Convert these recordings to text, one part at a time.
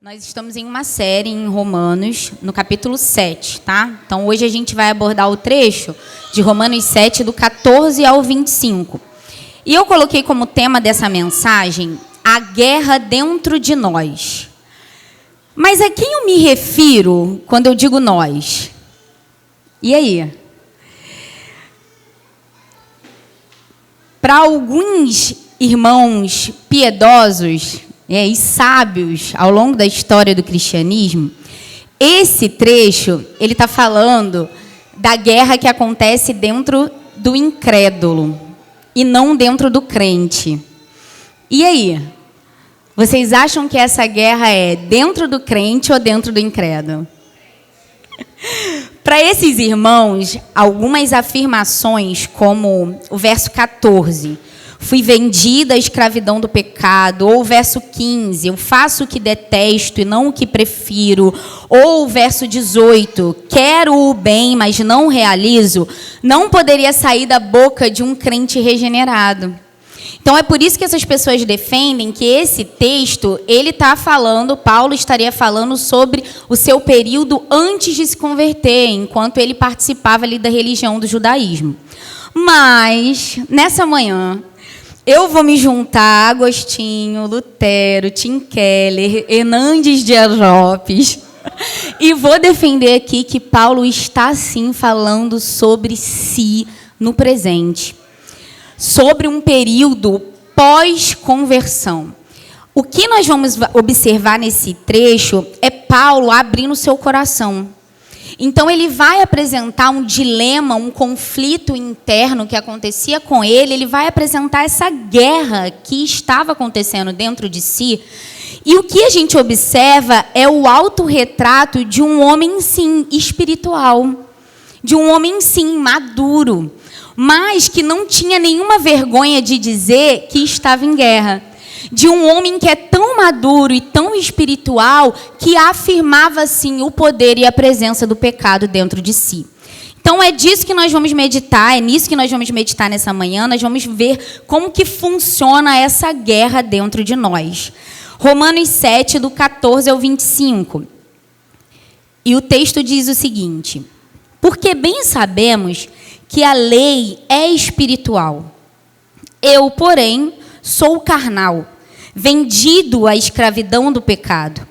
Nós estamos em uma série em Romanos, no capítulo 7, tá? Então, hoje a gente vai abordar o trecho de Romanos 7, do 14 ao 25. E eu coloquei como tema dessa mensagem a guerra dentro de nós. Mas a quem eu me refiro quando eu digo nós? E aí? Para alguns irmãos piedosos e sábios ao longo da história do cristianismo, esse trecho ele está falando da guerra que acontece dentro do incrédulo e não dentro do crente. E aí? Vocês acham que essa guerra é dentro do crente ou dentro do incrédulo? Para esses irmãos, algumas afirmações, como o verso 14, fui vendida à escravidão do pecado, ou o verso 15, eu faço o que detesto e não o que prefiro, ou o verso 18, quero o bem, mas não realizo, não poderia sair da boca de um crente regenerado. Então, é por isso que essas pessoas defendem que esse texto, ele está falando, Paulo estaria falando sobre o seu período antes de se converter, enquanto ele participava ali da religião do judaísmo. Mas, nessa manhã, eu vou me juntar a Agostinho, Lutero, Tim Keller, Hernandes Dias Lopes e vou defender aqui que Paulo está, sim, falando sobre si no presente. Sobre um período pós-conversão. O que nós vamos observar nesse trecho é Paulo abrindo seu coração. Então, ele vai apresentar um dilema, um conflito interno que acontecia com ele, ele vai apresentar essa guerra que estava acontecendo dentro de si. E o que a gente observa é o autorretrato de um homem, sim, espiritual, de um homem, sim, maduro, mas que não tinha nenhuma vergonha de dizer que estava em guerra. De um homem que é tão maduro e tão espiritual que afirmava, sim, o poder e a presença do pecado dentro de si. Então, é disso que nós vamos meditar, é nisso que nós vamos meditar nessa manhã. Nós vamos ver como que funciona essa guerra dentro de nós. Romanos 7, do 14 ao 25. E o texto diz o seguinte: porque bem sabemos que a lei é espiritual. Eu, porém, sou carnal, vendido à escravidão do pecado,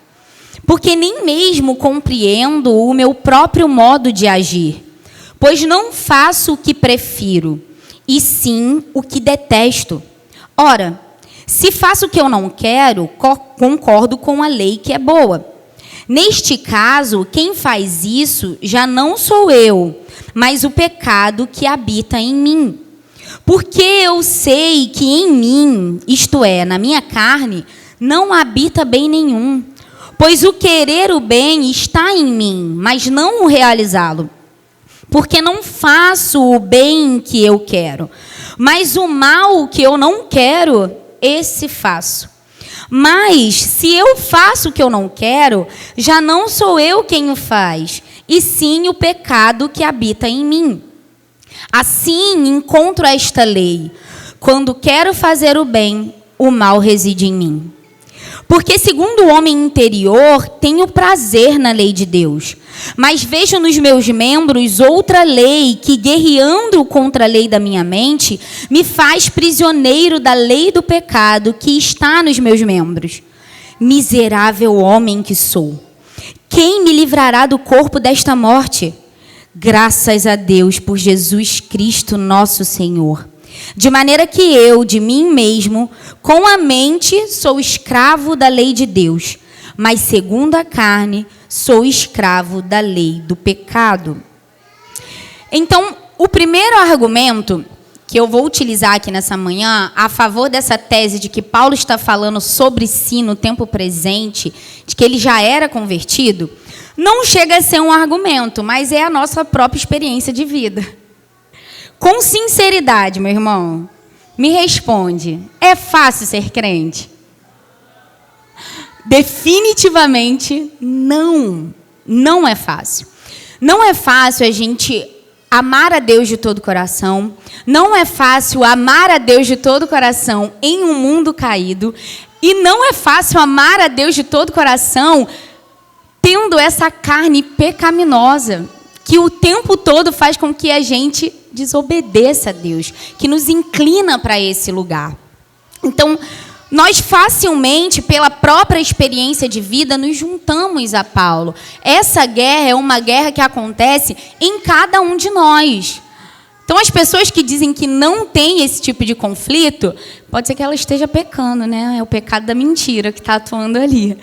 porque nem mesmo compreendo o meu próprio modo de agir, pois não faço o que prefiro, e sim o que detesto. Ora, se faço o que eu não quero, concordo com a lei que é boa. Neste caso, quem faz isso já não sou eu, mas o pecado que habita em mim. Porque eu sei que em mim, isto é, na minha carne, não habita bem nenhum. Pois o querer o bem está em mim, mas não o realizá-lo. Porque não faço o bem que eu quero, mas o mal que eu não quero, esse faço. Mas, se eu faço o que eu não quero, já não sou eu quem o faz, e sim o pecado que habita em mim. Assim, encontro esta lei: quando quero fazer o bem, o mal reside em mim. Porque, segundo o homem interior, tenho prazer na lei de Deus, mas vejo nos meus membros outra lei que, guerreando contra a lei da minha mente, me faz prisioneiro da lei do pecado que está nos meus membros. Miserável homem que sou! Quem me livrará do corpo desta morte? Graças a Deus por Jesus Cristo, nosso Senhor. De maneira que eu, de mim mesmo, com a mente, sou escravo da lei de Deus, mas segundo a carne, sou escravo da lei do pecado. Então, o primeiro argumento que eu vou utilizar aqui nessa manhã, a favor dessa tese de que Paulo está falando sobre si no tempo presente, de que ele já era convertido, não chega a ser um argumento, mas é a nossa própria experiência de vida. Com sinceridade, meu irmão, me responde, é fácil ser crente? Definitivamente não, não é fácil. Não é fácil a gente amar a Deus de todo o coração, não é fácil amar a Deus de todo o coração em um mundo caído. E não é fácil amar a Deus de todo o coração tendo essa carne pecaminosa, que o tempo todo faz com que a gente desobedeça a Deus, que nos inclina para esse lugar. Então, nós facilmente, pela própria experiência de vida, nos juntamos a Paulo. Essa guerra é uma guerra que acontece em cada um de nós. Então, as pessoas que dizem que não tem esse tipo de conflito, pode ser que ela esteja pecando, né? É o pecado da mentira que está atuando ali.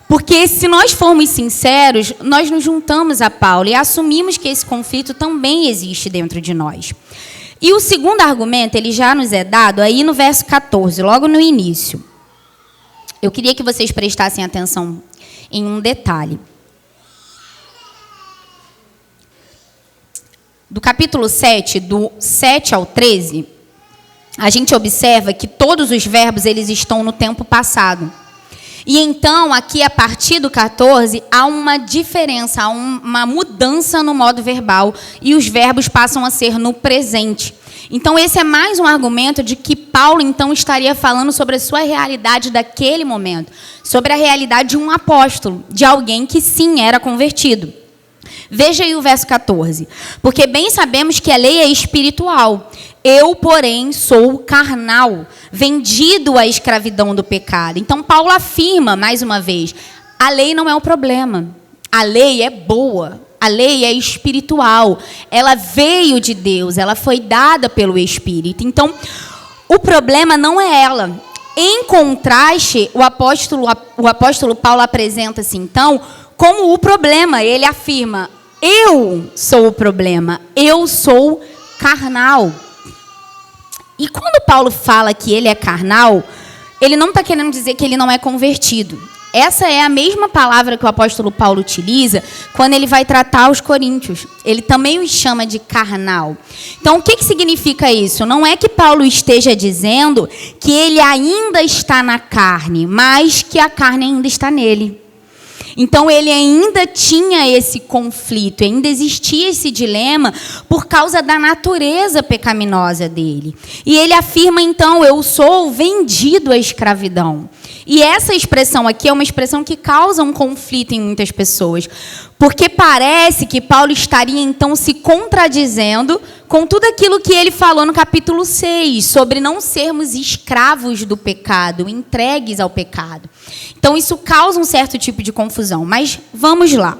Porque se nós formos sinceros, nós nos juntamos a Paulo e assumimos que esse conflito também existe dentro de nós. E o segundo argumento, ele já nos é dado aí no verso 14, logo no início. Eu queria que vocês prestassem atenção em um detalhe. Do capítulo 7, do 7 ao 13, a gente observa que todos os verbos eles estão no tempo passado. E então, aqui, a partir do 14, há uma diferença, há uma mudança no modo verbal e os verbos passam a ser no presente. Então, esse é mais um argumento de que Paulo, então, estaria falando sobre a sua realidade daquele momento, sobre a realidade de um apóstolo, de alguém que, sim, era convertido. Veja aí o verso 14. Porque bem sabemos que a lei é espiritual. Eu, porém, sou carnal, vendido à escravidão do pecado. Então, Paulo afirma, mais uma vez, a lei não é o problema. A lei é boa. A lei é espiritual. Ela veio de Deus. Ela foi dada pelo Espírito. Então, o problema não é ela. Em contraste, o apóstolo Paulo apresenta-se, então, como o problema. Ele afirma, eu sou o problema. Eu sou carnal. E quando Paulo fala que ele é carnal, ele não está querendo dizer que ele não é convertido. Essa é a mesma palavra que o apóstolo Paulo utiliza quando ele vai tratar os coríntios. Ele também os chama de carnal. Então, o que significa isso? Não é que Paulo esteja dizendo que ele ainda está na carne, mas que a carne ainda está nele. Então, ele ainda tinha esse conflito, ainda existia esse dilema por causa da natureza pecaminosa dele. E ele afirma, então, eu sou vendido à escravidão. E essa expressão aqui é uma expressão que causa um conflito em muitas pessoas, porque parece que Paulo estaria, então, se contradizendo com tudo aquilo que ele falou no capítulo 6, sobre não sermos escravos do pecado, entregues ao pecado. Então, isso causa um certo tipo de confusão, mas vamos lá.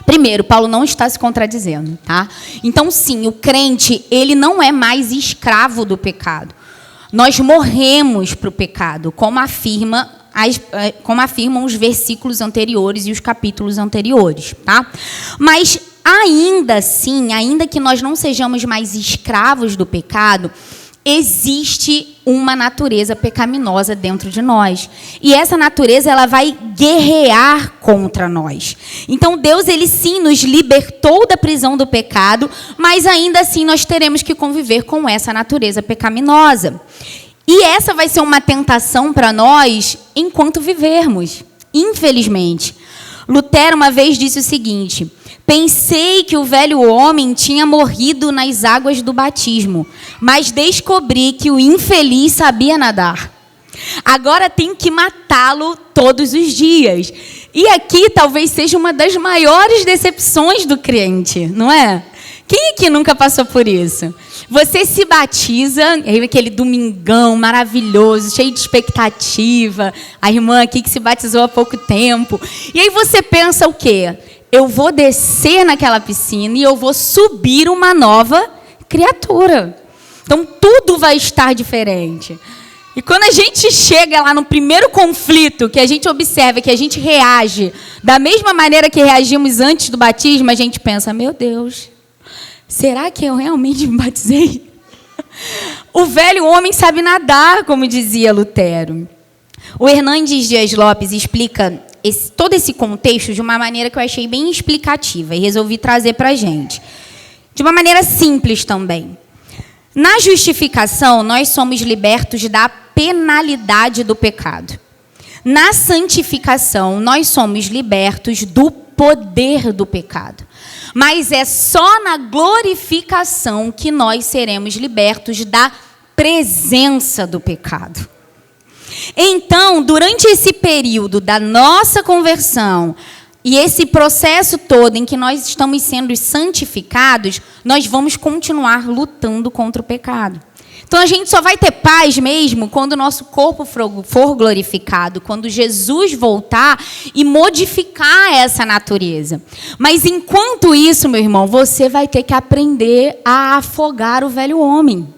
Primeiro, Paulo não está se contradizendo, tá? Então, sim, o crente, ele não é mais escravo do pecado. Nós morremos para o pecado, como afirmam os versículos anteriores e os capítulos anteriores, tá? Mas ainda assim, ainda que nós não sejamos mais escravos do pecado, existe uma natureza pecaminosa dentro de nós. E essa natureza, ela vai guerrear contra nós. Então, Deus, ele sim nos libertou da prisão do pecado, mas ainda assim nós teremos que conviver com essa natureza pecaminosa. E essa vai ser uma tentação para nós enquanto vivermos, infelizmente. Lutero uma vez disse o seguinte: pensei que o velho homem tinha morrido nas águas do batismo, mas descobri que o infeliz sabia nadar. Agora tenho que matá-lo todos os dias. E aqui talvez seja uma das maiores decepções do crente, não é? Quem aqui nunca passou por isso? Você se batiza, aquele domingão maravilhoso, cheio de expectativa, a irmã aqui que se batizou há pouco tempo, e aí você pensa o quê? Eu vou descer naquela piscina e eu vou subir uma nova criatura. Então, tudo vai estar diferente. E quando a gente chega lá no primeiro conflito, que a gente observa, que a gente reage da mesma maneira que reagimos antes do batismo, a gente pensa, meu Deus, será que eu realmente me batizei? O velho homem sabe nadar, como dizia Lutero. O Hernandes Dias Lopes explica todo esse contexto de uma maneira que eu achei bem explicativa e resolvi trazer para a gente. De uma maneira simples também. Na justificação, nós somos libertos da penalidade do pecado. Na santificação, nós somos libertos do poder do pecado. Mas é só na glorificação que nós seremos libertos da presença do pecado. Então, durante esse período da nossa conversão e esse processo todo em que nós estamos sendo santificados, nós vamos continuar lutando contra o pecado. Então, a gente só vai ter paz mesmo quando o nosso corpo for glorificado, quando Jesus voltar e modificar essa natureza. Mas, enquanto isso, meu irmão, você vai ter que aprender a afogar o velho homem.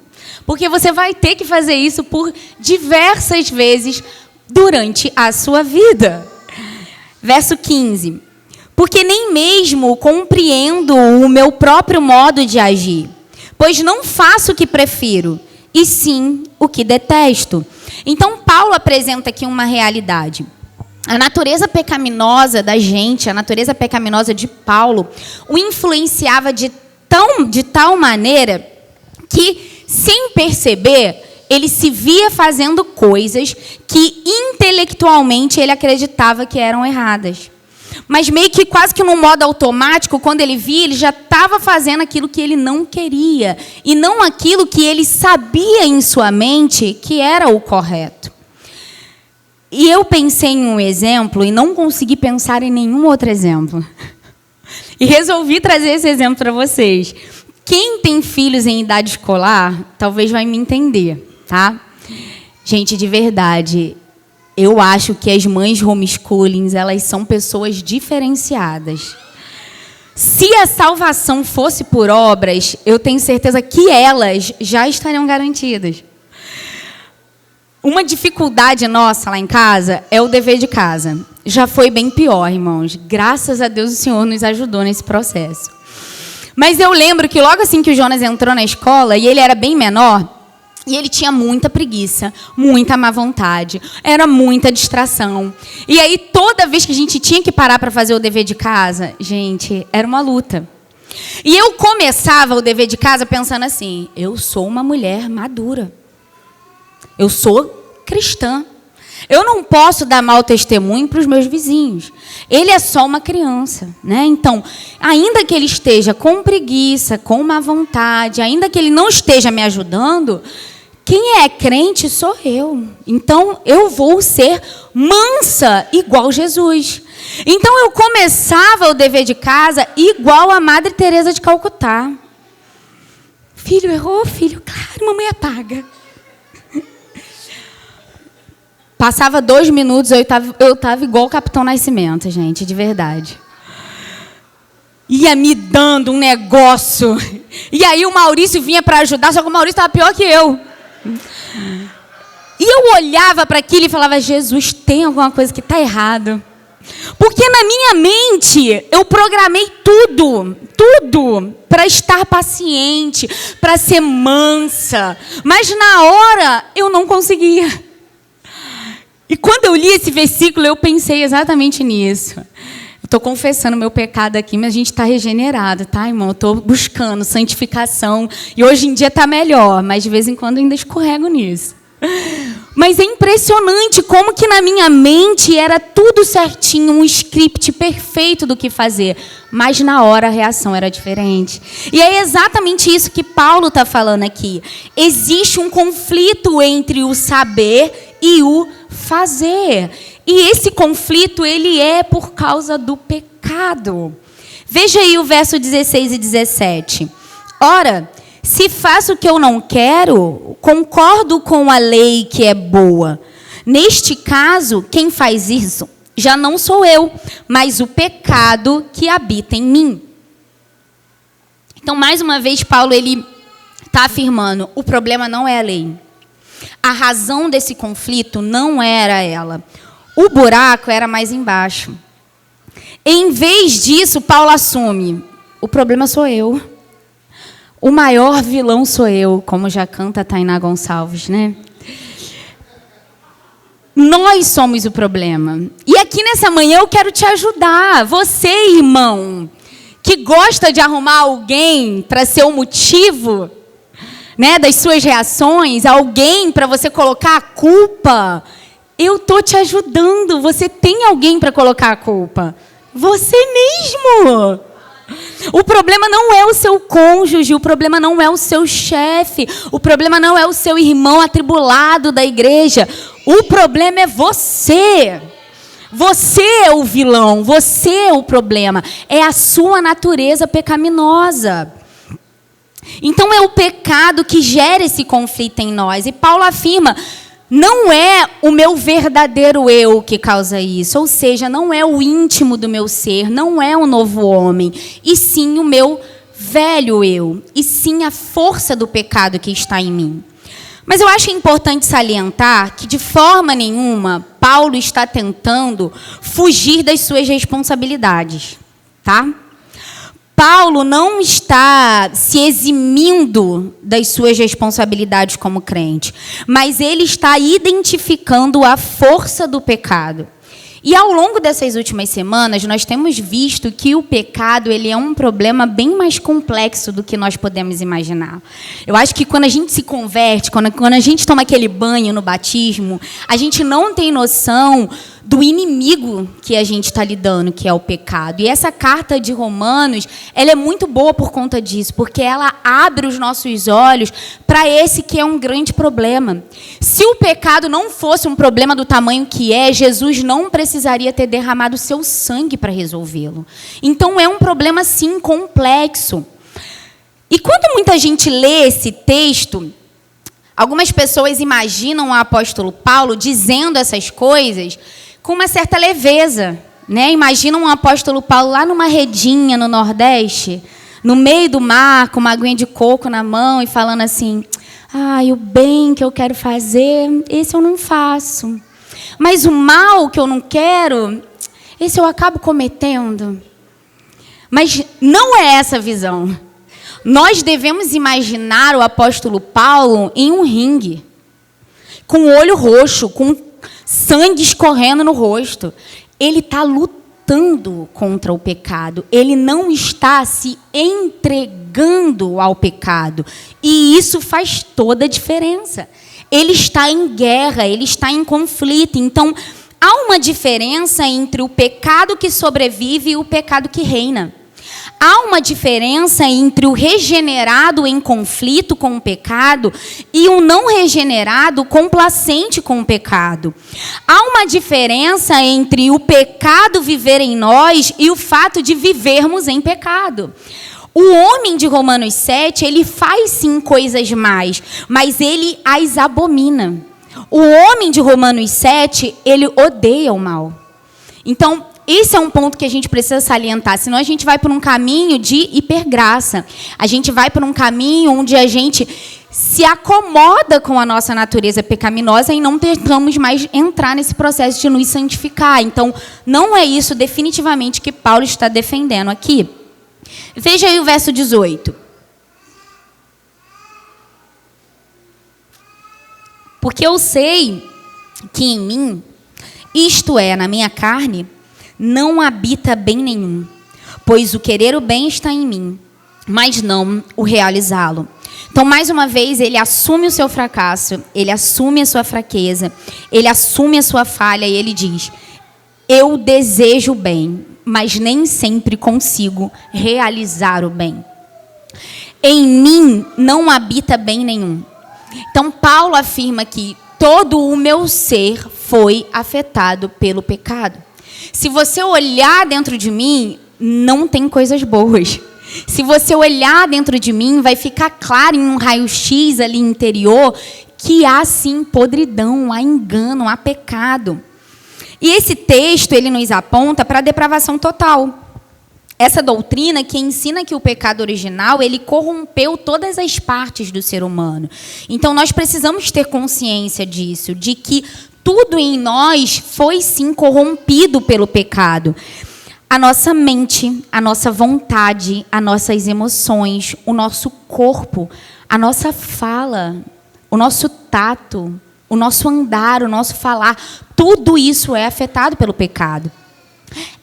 Porque você vai ter que fazer isso por diversas vezes durante a sua vida. Verso 15. Porque nem mesmo compreendo o meu próprio modo de agir, pois não faço o que prefiro, e sim o que detesto. Então, Paulo apresenta aqui uma realidade. A natureza pecaminosa da gente, a natureza pecaminosa de Paulo, o influenciava de tal maneira que, sem perceber, ele se via fazendo coisas que intelectualmente ele acreditava que eram erradas. Mas meio que quase que no modo automático, quando ele via, ele já estava fazendo aquilo que ele não queria. E não aquilo que ele sabia em sua mente que era o correto. E eu pensei em um exemplo e não consegui pensar em nenhum outro exemplo. E resolvi trazer esse exemplo para vocês. Quem tem filhos em idade escolar, talvez vai me entender, tá? Gente, de verdade, eu acho que as mães homeschoolings, elas são pessoas diferenciadas. Se a salvação fosse por obras, eu tenho certeza que elas já estariam garantidas. Uma dificuldade nossa lá em casa é o dever de casa. Já foi bem pior, irmãos. Graças a Deus o Senhor nos ajudou nesse processo. Mas eu lembro que logo assim que o Jonas entrou na escola, e ele era bem menor, e ele tinha muita preguiça, muita má vontade, era muita distração. E aí, toda vez que a gente tinha que parar para fazer o dever de casa, gente, era uma luta. E eu começava o dever de casa pensando assim, eu sou uma mulher madura. Eu sou cristã. Eu não posso dar mau testemunho para os meus vizinhos. Ele é só uma criança, né? Então, ainda que ele esteja com preguiça, com má vontade, ainda que ele não esteja me ajudando, quem é crente sou eu. Então, eu vou ser mansa igual Jesus. Então, eu começava o dever de casa igual a Madre Teresa de Calcutá. Filho errou, filho? Claro, mamãe apaga. Passava 2 minutos, eu estava igual o Capitão Nascimento, gente, de verdade. Ia me dando um negócio. E aí o Maurício vinha para ajudar, só que o Maurício estava pior que eu. E eu olhava para aquilo e falava, Jesus, tem alguma coisa que está errado. Porque na minha mente, eu programei tudo para estar paciente, para ser mansa. Mas na hora, eu não conseguia. E quando eu li esse versículo, eu pensei exatamente nisso. Estou confessando meu pecado aqui, mas a gente está regenerado, tá, irmão? Estou buscando santificação. E hoje em dia está melhor, mas de vez em quando ainda escorrego nisso. Mas é impressionante como que na minha mente era tudo certinho, um script perfeito do que fazer. Mas na hora a reação era diferente. E é exatamente isso que Paulo está falando aqui. Existe um conflito entre o saber e o fazer. E esse conflito, ele é por causa do pecado. Veja aí o verso 16 e 17. Ora, se faço o que eu não quero, concordo com a lei que é boa. Neste caso, quem faz isso já não sou eu, mas o pecado que habita em mim. Então, mais uma vez, Paulo ele está afirmando, o problema não é a lei. A razão desse conflito não era ela. O buraco era mais embaixo. Em vez disso, Paulo assume, o problema sou eu. O maior vilão sou eu, como já canta Tainá Gonçalves, né? Nós somos o problema. E aqui nessa manhã eu quero te ajudar. Você, irmão, que gosta de arrumar alguém para ser o motivo, né, das suas reações, alguém para você colocar a culpa, eu estou te ajudando. Você tem alguém para colocar a culpa. Você mesmo. O problema não é o seu cônjuge, o problema não é o seu chefe, o problema não é o seu irmão atribulado da igreja. O problema é você. Você é o vilão, você é o problema. É a sua natureza pecaminosa. Então é o pecado que gera esse conflito em nós. E Paulo afirma, não é o meu verdadeiro eu que causa isso. Ou seja, não é o íntimo do meu ser, não é o novo homem. E sim o meu velho eu. E sim a força do pecado que está em mim. Mas eu acho importante salientar que, de forma nenhuma, Paulo está tentando fugir das suas responsabilidades, tá? Paulo não está se eximindo das suas responsabilidades como crente, mas ele está identificando a força do pecado. E ao longo dessas últimas semanas, nós temos visto que o pecado ele é um problema bem mais complexo do que nós podemos imaginar. Eu acho que quando a gente se converte, quando a gente toma aquele banho no batismo, a gente não tem noção do inimigo que a gente está lidando, que é o pecado. E essa carta de Romanos, ela é muito boa por conta disso, porque ela abre os nossos olhos para esse que é um grande problema. Se o pecado não fosse um problema do tamanho que é, Jesus não precisaria ter derramado seu sangue para resolvê-lo. Então é um problema, sim, complexo. E quando muita gente lê esse texto, algumas pessoas imaginam o apóstolo Paulo dizendo essas coisas com uma certa leveza, né? Imaginam um apóstolo Paulo lá numa redinha no Nordeste, no meio do mar, com uma aguinha de coco na mão e falando assim, o bem que eu quero fazer, esse eu não faço. Mas o mal que eu não quero, esse eu acabo cometendo. Mas não é essa a visão. Nós devemos imaginar o apóstolo Paulo em um ringue, com o olho roxo, com sangue escorrendo no rosto. Ele está lutando contra o pecado. Ele não está se entregando ao pecado. E isso faz toda a diferença. Ele está em guerra, ele está em conflito. Então, há uma diferença entre o pecado que sobrevive e o pecado que reina. Há uma diferença entre o regenerado em conflito com o pecado e o não regenerado complacente com o pecado. Há uma diferença entre o pecado viver em nós e o fato de vivermos em pecado. O homem de Romanos 7, ele faz sim coisas más, mas ele as abomina. O homem de Romanos 7, ele odeia o mal. Então, esse é um ponto que a gente precisa salientar, senão a gente vai por um caminho de hipergraça. A gente vai por um caminho onde a gente se acomoda com a nossa natureza pecaminosa e não tentamos mais entrar nesse processo de nos santificar. Então, não é isso definitivamente que Paulo está defendendo aqui. Veja aí o verso 18. Porque eu sei que em mim, isto é, na minha carne, não habita bem nenhum, pois o querer o bem está em mim, mas não o realizá-lo. Então, mais uma vez, ele assume o seu fracasso, ele assume a sua fraqueza, ele assume a sua falha e ele diz, eu desejo o bem, mas nem sempre consigo realizar o bem. Em mim não habita bem nenhum. Então, Paulo afirma que todo o meu ser foi afetado pelo pecado. Se você olhar dentro de mim, não tem coisas boas. Se você olhar dentro de mim, vai ficar claro em um raio-x ali interior que há sim podridão, há engano, há pecado. E esse texto, ele nos aponta para a depravação total. Essa doutrina que ensina que o pecado original, ele corrompeu todas as partes do ser humano. Então, nós precisamos ter consciência disso, de que tudo em nós foi, sim, corrompido pelo pecado. A nossa mente, a nossa vontade, as nossas emoções, o nosso corpo, a nossa fala, o nosso tato, o nosso andar, o nosso falar, tudo isso é afetado pelo pecado.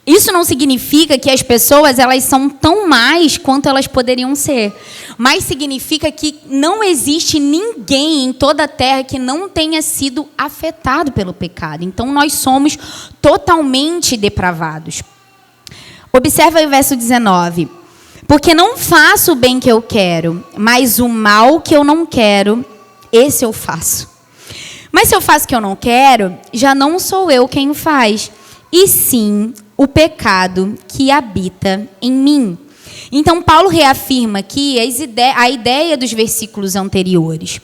Isso não significa que as pessoas elas são tão más quanto elas poderiam ser, mas significa que não existe ninguém em toda a terra que não tenha sido afetado pelo pecado. Então, nós somos totalmente depravados. Observa aí o verso 19. Porque não faço o bem que eu quero, mas o mal que eu não quero, esse eu faço. Mas se eu faço o que eu não quero, já não sou eu quem o faz, e sim o pecado que habita em mim. Então, Paulo reafirma aqui a ideia dos versículos anteriores.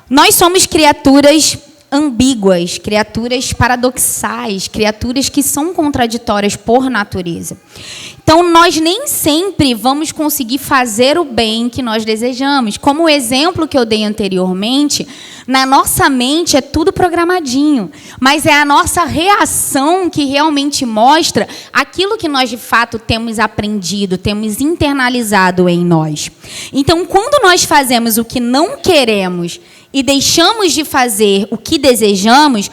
Nós somos criaturas ambíguas, criaturas paradoxais, criaturas que são contraditórias por natureza. Então, nós nem sempre vamos conseguir fazer o bem que nós desejamos. Como o exemplo que eu dei anteriormente, na nossa mente é tudo programadinho, mas é a nossa reação que realmente mostra aquilo que nós, de fato, temos aprendido, temos internalizado em nós. Então, quando nós fazemos o que não queremos e deixamos de fazer o que desejamos,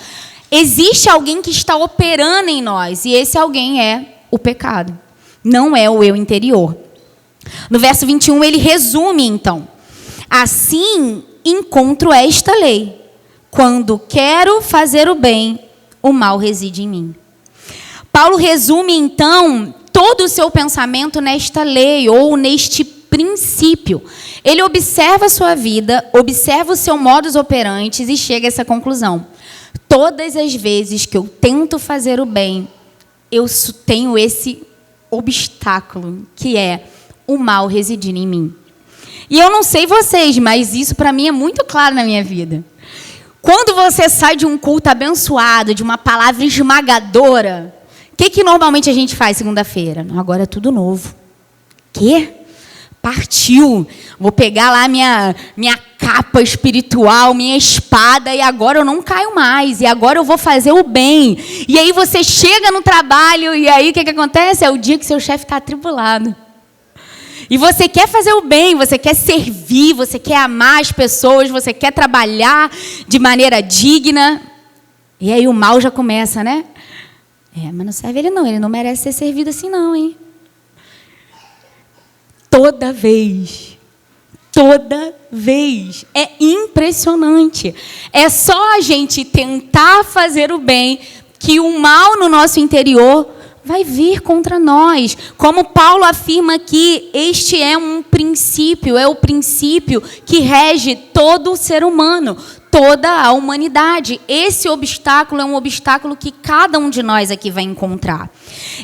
existe alguém que está operando em nós, e esse alguém é o pecado, não é o eu interior. No verso 21, ele resume, então: assim encontro esta lei: quando quero fazer o bem, o mal reside em mim. Paulo resume, então, todo o seu pensamento nesta lei, ou neste princípio. Ele observa a sua vida, observa o seu modus operandi e chega a essa conclusão: todas as vezes que eu tento fazer o bem, eu tenho esse obstáculo, que é o mal residir em mim. E eu não sei vocês, mas isso para mim é muito claro na minha vida. Quando você sai de um culto abençoado, de uma palavra esmagadora, o que normalmente a gente faz segunda-feira? Agora é tudo novo. Quê? Partiu. Vou pegar lá minha capa espiritual, minha espada, e agora eu não caio mais, e agora eu vou fazer o bem. E aí você chega no trabalho, e aí o que acontece? É o dia que seu chefe está atribulado. E você quer fazer o bem, você quer servir, você quer amar as pessoas, você quer trabalhar de maneira digna. E aí o mal já começa, né? Mas não serve ele não merece ser servido assim não, hein? Toda vez. É impressionante. É só a gente tentar fazer o bem que o mal no nosso interior vai vir contra nós. Como Paulo afirma aqui, este é um princípio, é o princípio que rege todo o ser humano, toda a humanidade. Esse obstáculo é um obstáculo que cada um de nós aqui vai encontrar.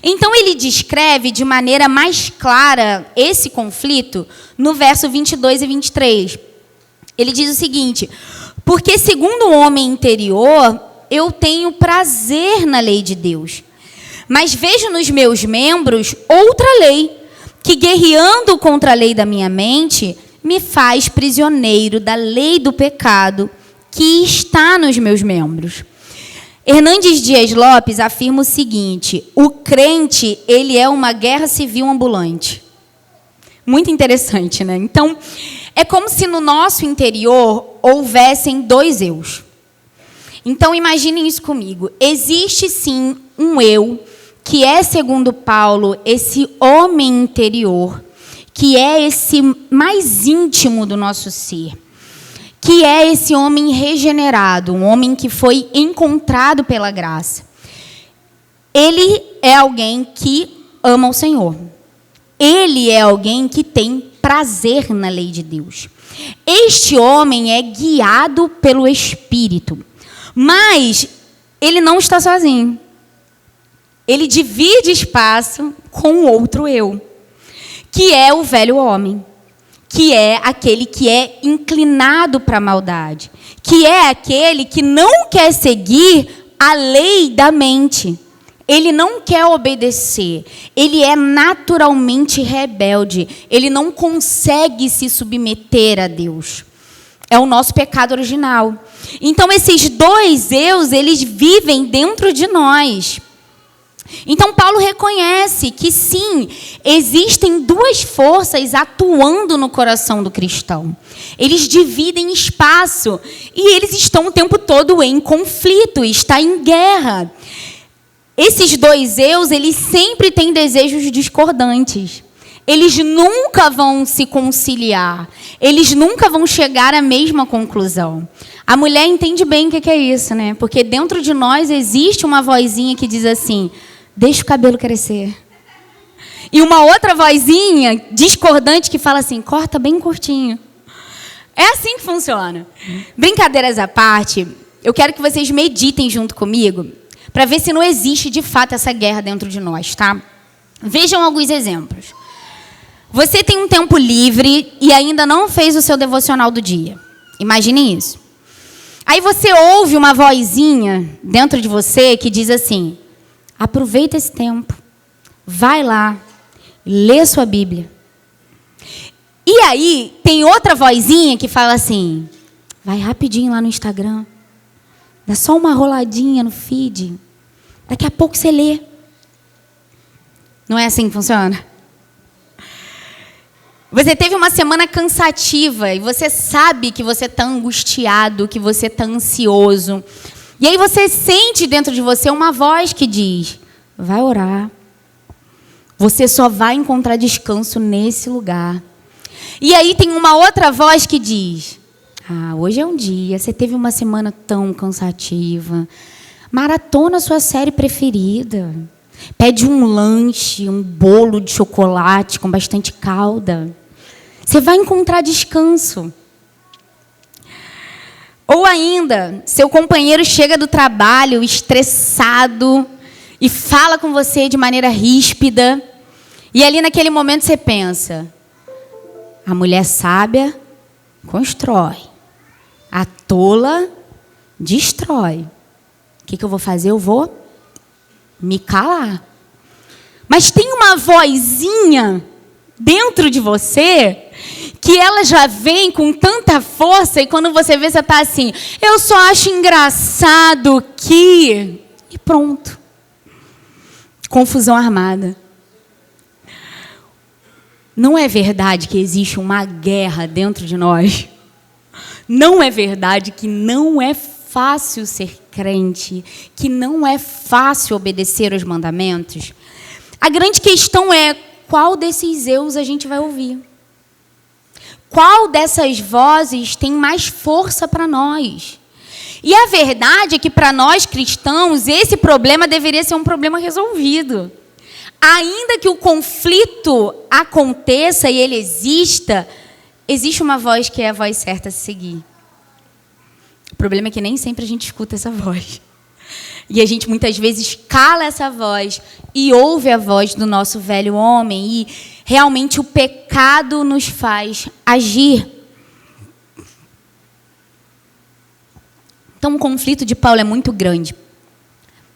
Então, ele descreve de maneira mais clara esse conflito no verso 22 e 23. Ele diz o seguinte: porque segundo o homem interior, eu tenho prazer na lei de Deus, mas vejo nos meus membros outra lei, que guerreando contra a lei da minha mente, me faz prisioneiro da lei do pecado que está nos meus membros. Hernandes Dias Lopes afirma o seguinte: o crente, ele é uma guerra civil ambulante. Muito interessante, né? Então, é como se no nosso interior houvessem dois eus. Então, imaginem isso comigo. Existe, sim, um eu, que é, segundo Paulo, esse homem interior, que é esse mais íntimo do nosso ser, que é esse homem regenerado, um homem que foi encontrado pela graça. Ele é alguém que ama o Senhor. Ele é alguém que tem prazer na lei de Deus. Este homem é guiado pelo Espírito, mas ele não está sozinho. Ele divide espaço com o outro eu, que é o velho homem, que é aquele que é inclinado para a maldade, que é aquele que não quer seguir a lei da mente. Ele não quer obedecer, ele é naturalmente rebelde, ele não consegue se submeter a Deus. É o nosso pecado original. Então, esses dois eus, eles vivem dentro de nós. Então, Paulo reconhece que, sim, existem duas forças atuando no coração do cristão. Eles dividem espaço e eles estão o tempo todo em conflito, está em guerra. Esses dois eus, eles sempre têm desejos discordantes. Eles nunca vão se conciliar. Eles nunca vão chegar à mesma conclusão. A mulher entende bem o que é isso, né? Porque dentro de nós existe uma vozinha que diz assim: deixa o cabelo crescer. E uma outra vozinha discordante que fala assim: corta bem curtinho. É assim que funciona. Brincadeiras à parte, eu quero que vocês meditem junto comigo para ver se não existe de fato essa guerra dentro de nós, tá? Vejam alguns exemplos. Você tem um tempo livre e ainda não fez o seu devocional do dia. Imagine isso. Aí você ouve uma vozinha dentro de você que diz assim: aproveita esse tempo, vai lá, lê sua Bíblia. E aí tem outra vozinha que fala assim: vai rapidinho lá no Instagram, dá só uma roladinha no feed, daqui a pouco você lê. Não é assim que funciona? Você teve uma semana cansativa e você sabe que você está angustiado, que você está ansioso. E aí você sente dentro de você uma voz que diz: vai orar. Você só vai encontrar descanso nesse lugar. E aí tem uma outra voz que diz: hoje é um dia, você teve uma semana tão cansativa. Maratona a sua série preferida. Pede um lanche, um bolo de chocolate com bastante calda. Você vai encontrar descanso. Ou ainda, seu companheiro chega do trabalho estressado e fala com você de maneira ríspida. E ali naquele momento você pensa: a mulher sábia constrói, a tola destrói. O que eu vou fazer? Eu vou me calar. Mas tem uma vozinha dentro de você que ela já vem com tanta força, e quando você vê, você está assim: eu só acho engraçado que... E pronto. Confusão armada. Não é verdade que existe uma guerra dentro de nós. Não é verdade que não é fácil ser crente, que não é fácil obedecer aos mandamentos. A grande questão é: qual desses eus a gente vai ouvir? Qual dessas vozes tem mais força para nós? E a verdade é que para nós cristãos esse problema deveria ser um problema resolvido. Ainda que o conflito aconteça e ele exista, existe uma voz que é a voz certa a se seguir. O problema é que nem sempre a gente escuta essa voz. E a gente muitas vezes cala essa voz e ouve a voz do nosso velho homem. E realmente o pecado nos faz agir. Então o conflito de Paulo é muito grande.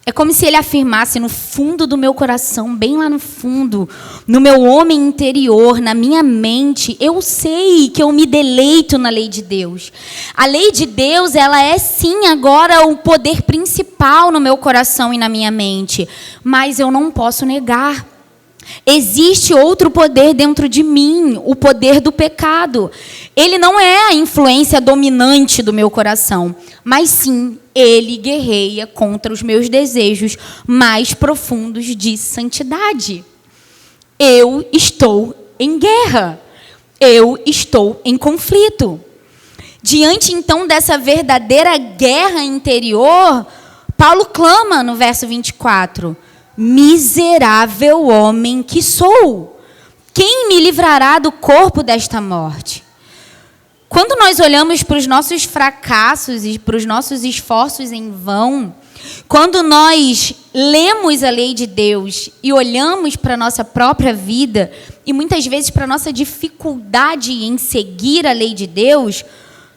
É como se ele afirmasse no fundo do meu coração, bem lá no fundo, no meu homem interior, na minha mente: eu sei que eu me deleito na lei de Deus. A lei de Deus, ela é sim agora o poder principal no meu coração e na minha mente. Mas eu não posso negar. Existe outro poder dentro de mim, o poder do pecado. Ele não é a influência dominante do meu coração, mas sim, ele guerreia contra os meus desejos mais profundos de santidade. Eu estou em guerra. Eu estou em conflito. Diante, então, dessa verdadeira guerra interior, Paulo clama no verso 24: miserável homem que sou, quem me livrará do corpo desta morte? Quando nós olhamos para os nossos fracassos e para os nossos esforços em vão, quando nós lemos a lei de Deus e olhamos para a nossa própria vida e muitas vezes para a nossa dificuldade em seguir a lei de Deus,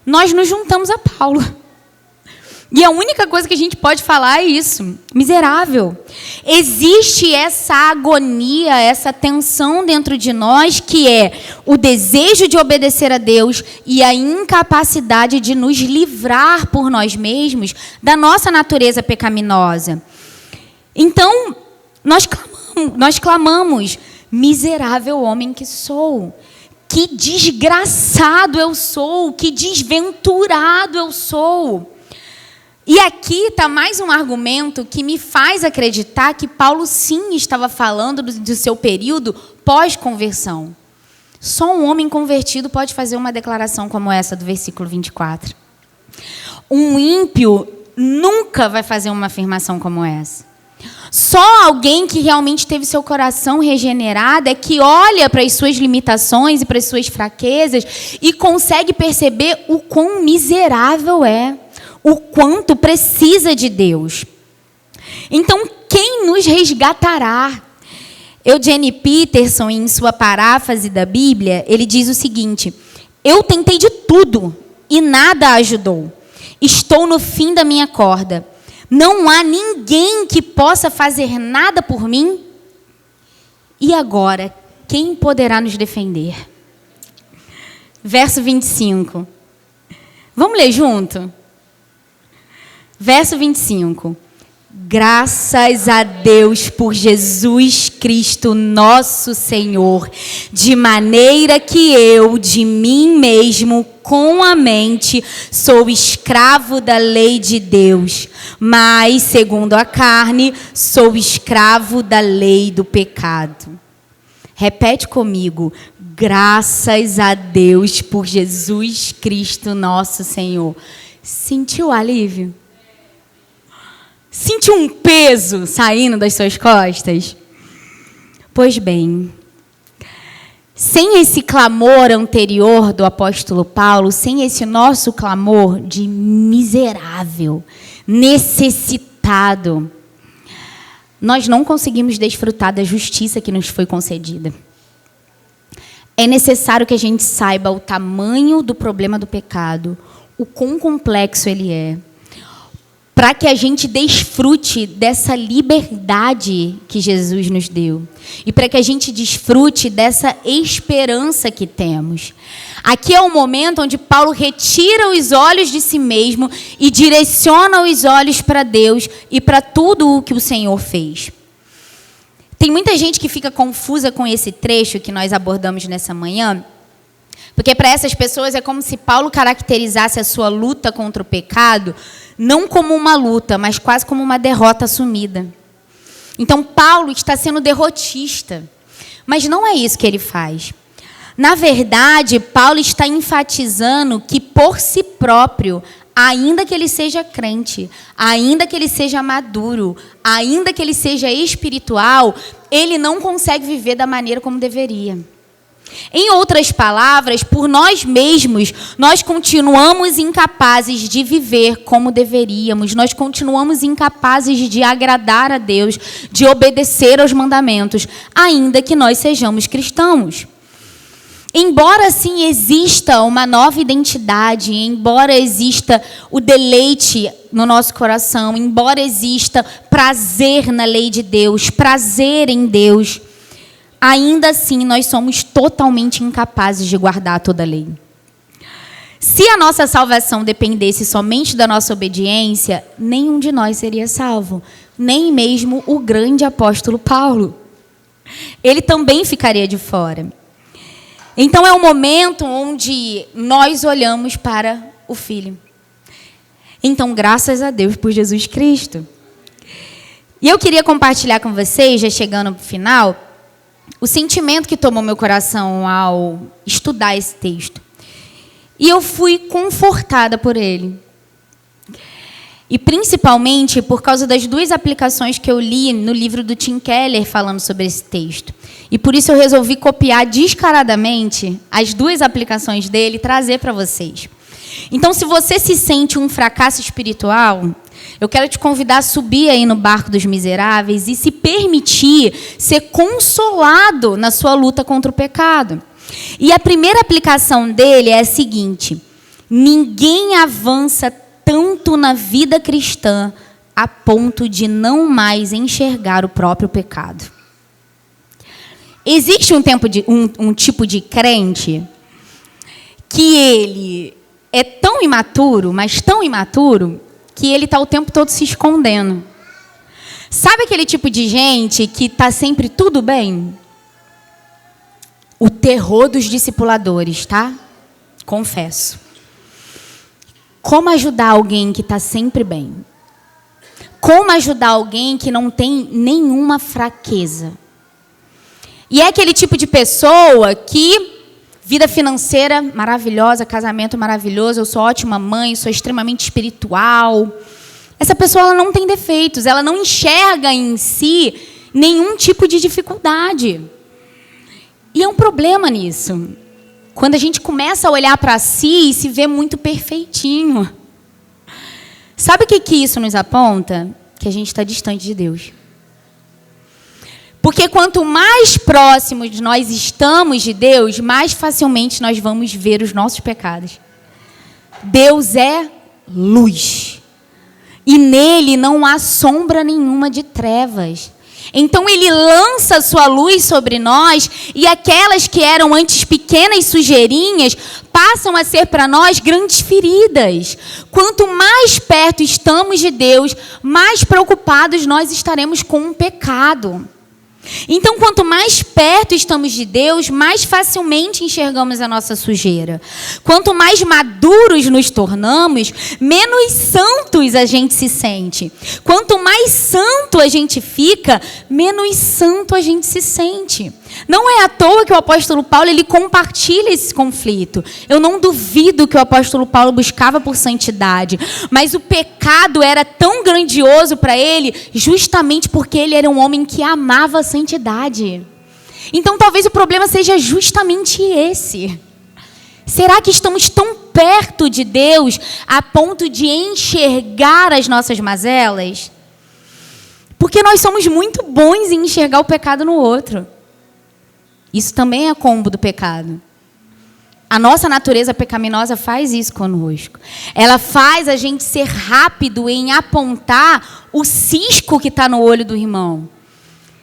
nós nos juntamos a Paulo. E a única coisa que a gente pode falar é isso: miserável. Existe essa agonia, essa tensão dentro de nós, que é o desejo de obedecer a Deus e a incapacidade de nos livrar por nós mesmos da nossa natureza pecaminosa. Então, nós clamamos: miserável homem que sou. Que desgraçado eu sou, que desventurado eu sou. E aqui está mais um argumento que me faz acreditar que Paulo sim estava falando do seu período pós-conversão. Só um homem convertido pode fazer uma declaração como essa do versículo 24. Um ímpio nunca vai fazer uma afirmação como essa. Só alguém que realmente teve seu coração regenerado é que olha para as suas limitações e para as suas fraquezas e consegue perceber o quão miserável é. o quanto precisa de Deus. Então, quem nos resgatará? Eugene Peterson, em sua paráfrase da Bíblia, ele diz o seguinte: eu tentei de tudo e nada ajudou. Estou no fim da minha corda. Não há ninguém que possa fazer nada por mim. E agora, quem poderá nos defender? Verso 25. Vamos ler junto? Verso 25. Graças a Deus por Jesus Cristo, nosso Senhor, de maneira que eu, de mim mesmo, com a mente, sou escravo da lei de Deus, mas, segundo a carne, sou escravo da lei do pecado. Repete comigo: graças a Deus por Jesus Cristo, nosso Senhor. Sentiu alívio? Sentiu um peso saindo das suas costas? Pois bem, sem esse clamor anterior do apóstolo Paulo, sem esse nosso clamor de miserável, necessitado, nós não conseguimos desfrutar da justiça que nos foi concedida. É necessário que a gente saiba o tamanho do problema do pecado, o quão complexo ele é, para que a gente desfrute dessa liberdade que Jesus nos deu. E para que a gente desfrute dessa esperança que temos. Aqui é o momento onde Paulo retira os olhos de si mesmo e direciona os olhos para Deus e para tudo o que o Senhor fez. Tem muita gente que fica confusa com esse trecho que nós abordamos nessa manhã, porque para essas pessoas é como se Paulo caracterizasse a sua luta contra o pecado não como uma luta, mas quase como uma derrota assumida. Então, Paulo está sendo derrotista. Mas não é isso que ele faz. Na verdade, Paulo está enfatizando que, por si próprio, ainda que ele seja crente, ainda que ele seja maduro, ainda que ele seja espiritual, ele não consegue viver da maneira como deveria. Em outras palavras, por nós mesmos, nós continuamos incapazes de viver como deveríamos, nós continuamos incapazes de agradar a Deus, de obedecer aos mandamentos, ainda que nós sejamos cristãos. Embora, sim, exista uma nova identidade, embora exista o deleite no nosso coração, embora exista prazer na lei de Deus, prazer em Deus, ainda assim, nós somos totalmente incapazes de guardar toda a lei. Se a nossa salvação dependesse somente da nossa obediência, nenhum de nós seria salvo, nem mesmo o grande apóstolo Paulo. Ele também ficaria de fora. Então, é o momento onde nós olhamos para o Filho. Então, graças a Deus por Jesus Cristo. E eu queria compartilhar com vocês, já chegando para o final, o sentimento que tomou meu coração ao estudar esse texto. E eu fui confortada por ele. E principalmente por causa das duas aplicações que eu li no livro do Tim Keller falando sobre esse texto. E por isso eu resolvi copiar descaradamente as duas aplicações dele e trazer para vocês. Então, se você se sente um fracasso espiritual, eu quero te convidar a subir aí no barco dos miseráveis e se permitir ser consolado na sua luta contra o pecado. E a primeira aplicação dele é a seguinte: ninguém avança tanto na vida cristã a ponto de não mais enxergar o próprio pecado. Existe um tipo de crente que ele é tão imaturo, mas tão imaturo, que ele está o tempo todo se escondendo. Sabe aquele tipo de gente que está sempre tudo bem? O terror dos discipuladores, tá? Confesso. Como ajudar alguém que está sempre bem? Como ajudar alguém que não tem nenhuma fraqueza? E é aquele tipo de pessoa que... vida financeira maravilhosa, casamento maravilhoso, eu sou ótima mãe, sou extremamente espiritual. Essa pessoa ela não tem defeitos, ela não enxerga em si nenhum tipo de dificuldade. E é um problema nisso. Quando a gente começa a olhar para si e se vê muito perfeitinho. Sabe o que isso nos aponta? Que a gente está distante de Deus. Porque quanto mais próximos nós estamos de Deus, mais facilmente nós vamos ver os nossos pecados. Deus é luz. E nele não há sombra nenhuma de trevas. Então ele lança sua luz sobre nós e aquelas que eram antes pequenas sujeirinhas passam a ser para nós grandes feridas. Quanto mais perto estamos de Deus, mais preocupados nós estaremos com o pecado. Então, quanto mais perto estamos de Deus, mais facilmente enxergamos a nossa sujeira. Quanto mais maduros nos tornamos, menos santos a gente se sente. Quanto mais santo a gente fica, menos santo a gente se sente. Não é à toa que o apóstolo Paulo ele compartilha esse conflito. Eu não duvido que o apóstolo Paulo buscava por santidade, mas o pecado era tão grandioso para ele, justamente porque ele era um homem que amava a santidade. Então talvez o problema seja justamente esse. Será que estamos tão perto de Deus a ponto de enxergar as nossas mazelas? Porque nós somos muito bons em enxergar o pecado no outro. Isso também é combo do pecado. A nossa natureza pecaminosa faz isso conosco. Ela faz a gente ser rápido em apontar o cisco que está no olho do irmão,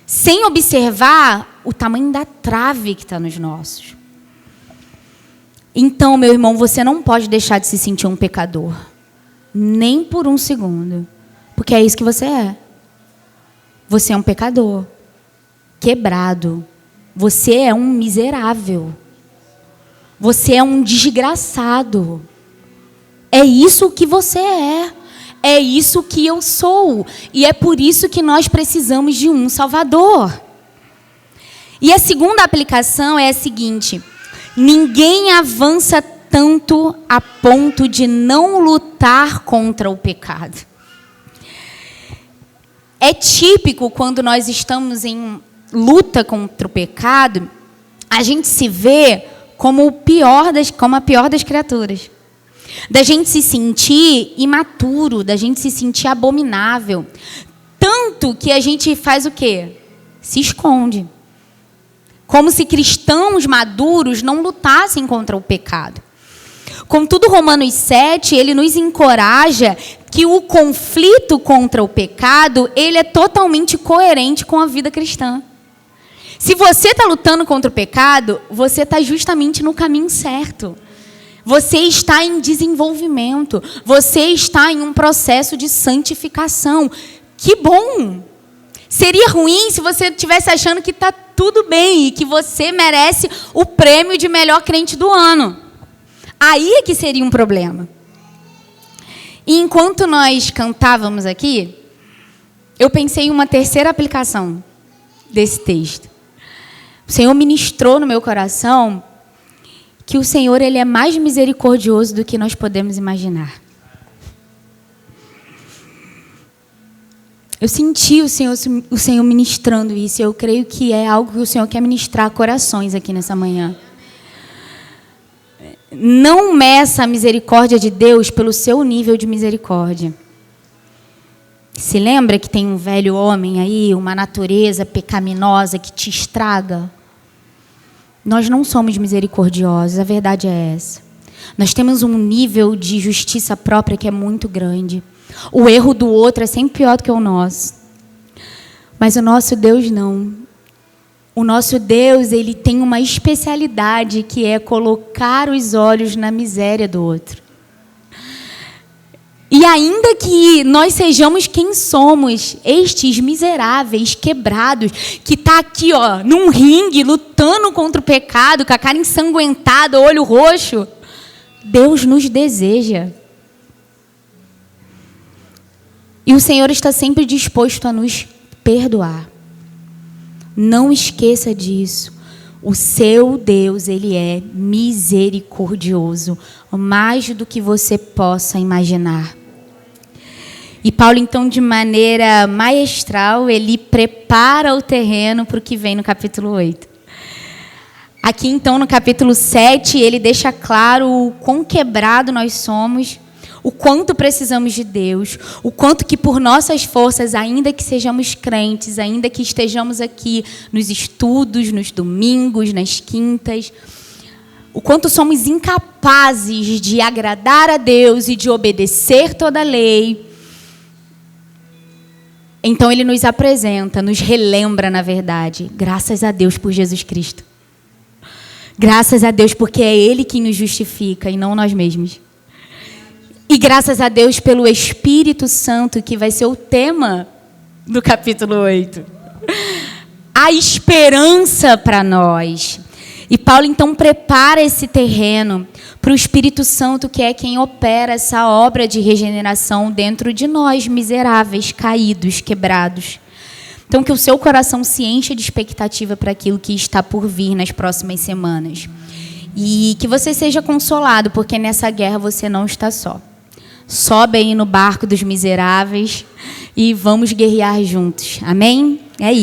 sem observar o tamanho da trave que está nos nossos. Então, meu irmão, você não pode deixar de se sentir um pecador. Nem por um segundo. Porque é isso que você é. Você é um pecador. Quebrado. Você é um miserável. Você é um desgraçado. É isso que você é. É isso que eu sou. E é por isso que nós precisamos de um Salvador. E a segunda aplicação é a seguinte: ninguém avança tanto a ponto de não lutar contra o pecado. É típico quando nós estamos em luta contra o pecado, a gente se vê como a pior das criaturas. Da gente se sentir imaturo, da gente se sentir abominável. Tanto que a gente faz o quê? Se esconde. Como se cristãos maduros não lutassem contra o pecado. Contudo, Romanos 7, ele nos encoraja que o conflito contra o pecado, ele é totalmente coerente com a vida cristã. Se você está lutando contra o pecado, você está justamente no caminho certo. Você está em desenvolvimento. Você está em um processo de santificação. Que bom! Seria ruim se você estivesse achando que está tudo bem e que você merece o prêmio de melhor crente do ano. Aí é que seria um problema. E enquanto nós cantávamos aqui, eu pensei em uma terceira aplicação desse texto. O Senhor ministrou no meu coração que o Senhor ele é mais misericordioso do que nós podemos imaginar. Eu senti o Senhor ministrando isso. Eu creio que é algo que o Senhor quer ministrar a corações aqui nessa manhã. Não meça a misericórdia de Deus pelo seu nível de misericórdia. Se lembra que tem um velho homem aí, uma natureza pecaminosa que te estraga? Nós não somos misericordiosos, a verdade é essa. Nós temos um nível de justiça própria que é muito grande. O erro do outro é sempre pior do que o nosso. Mas o nosso Deus não. O nosso Deus, ele tem uma especialidade que é colocar os olhos na miséria do outro. E ainda que nós sejamos quem somos, estes miseráveis, quebrados, que está aqui, ó, num ringue, lutando contra o pecado, com a cara ensanguentada, olho roxo, Deus nos deseja. E o Senhor está sempre disposto a nos perdoar. Não esqueça disso. O seu Deus, ele é misericordioso, mais do que você possa imaginar. E Paulo, então, de maneira maestral, ele prepara o terreno para o que vem no capítulo 8. Aqui, então, no capítulo 7, ele deixa claro o quão quebrado nós somos, o quanto precisamos de Deus, o quanto que por nossas forças, ainda que sejamos crentes, ainda que estejamos aqui nos estudos, nos domingos, nas quintas, o quanto somos incapazes de agradar a Deus e de obedecer toda a lei. Então Ele nos apresenta, nos relembra, na verdade, graças a Deus por Jesus Cristo. Graças a Deus porque é Ele quem nos justifica e não nós mesmos. E graças a Deus pelo Espírito Santo, que vai ser o tema do capítulo 8. A esperança para nós. E Paulo, então, prepara esse terreno para o Espírito Santo, que é quem opera essa obra de regeneração dentro de nós, miseráveis, caídos, quebrados. Então, que o seu coração se encha de expectativa para aquilo que está por vir nas próximas semanas. E que você seja consolado, porque nessa guerra você não está só. Sobe aí no barco dos miseráveis e vamos guerrear juntos. Amém? É isso.